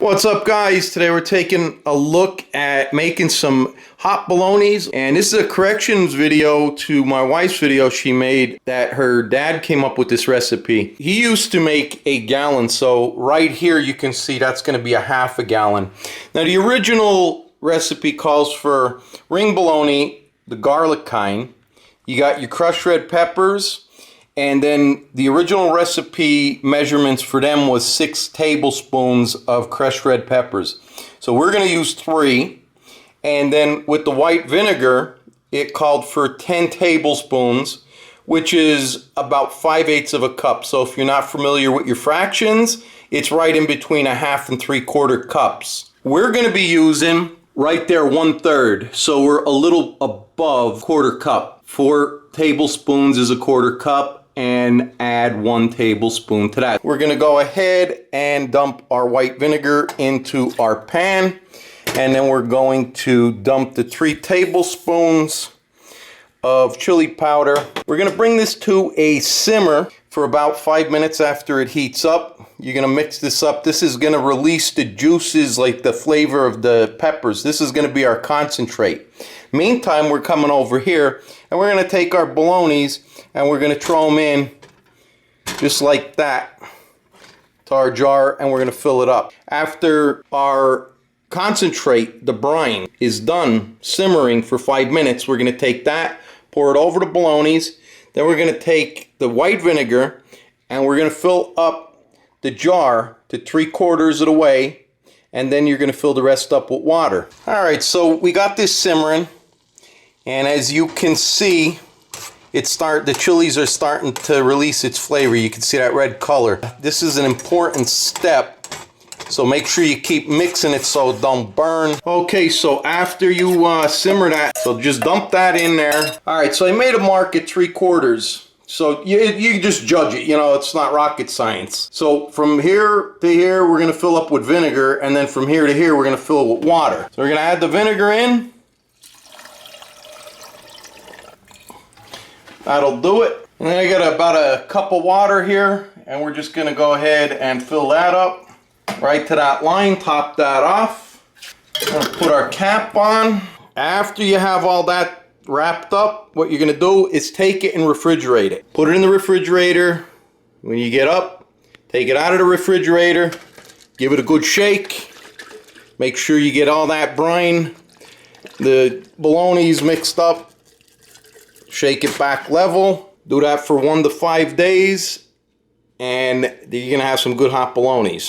What's up, guys? Today we're taking a look at making some hot bolognese, and this is a corrections video to my wife's video she made that her dad came up with this recipe. He used to make a gallon, so right here you can see that's going to be a half a gallon. Now the original recipe calls for ring bologna, the garlic kind. You got your crushed red peppers, and then the original recipe measurements for them was 6 tablespoons of crushed red peppers. So we're going to use 3. And then with the white vinegar, it called for 10 tablespoons, which is about 5/8 of a cup. So if you're not familiar with your fractions, it's right in between a half and 3/4 cups. We're going to be using right there 1/3. So we're a little above 1/4 cup. 4 tablespoons is a 1/4 cup. And add 1 tablespoon to that. We're going to go ahead and dump our white vinegar into our pan, and then we're going to dump the 3 tablespoons of chili powder. We're going to bring this to a simmer for about 5 minutes after it heats up. You're going to mix this up. This is going to release the juices, like the flavor of the peppers. This is going to be our concentrate. Meantime, we're coming over here and we're going to take our bolognese and we're going to throw them in just like that to our jar, and we're going to fill it up. After our concentrate, the brine, is done simmering for 5 minutes, we're going to take that, pour it over the bolognese. Then we're going to take the white vinegar and we're going to fill up the jar to 3/4 of the way, and then you're going to fill the rest up with water. Alright, so we got this simmering, and as you can see, the chilies are starting to release its flavor. You can see that red color. This is an important step, so make sure you keep mixing it so it don't burn. Okay, so after you simmer that, so just dump that in there. Alright, so I made a mark at 3/4. So you just judge it, you know, it's not rocket science. So from here to here, we're going to fill up with vinegar, and then from here to here, we're going to fill it with water. So we're going to add the vinegar in. That'll do it. And then I got about a cup of water here, and we're just going to go ahead and fill that up right to that line, top that off. We're going to put our cap on. After you have all that wrapped up, what you're going to do is take it and refrigerate it. Put it in the refrigerator. When you get up, take it out of the refrigerator, give it a good shake. Make sure you get all that brine, the bolognese mixed up. Shake it back level. Do that for 1 to 5 days, and you're going to have some good hot bolognese.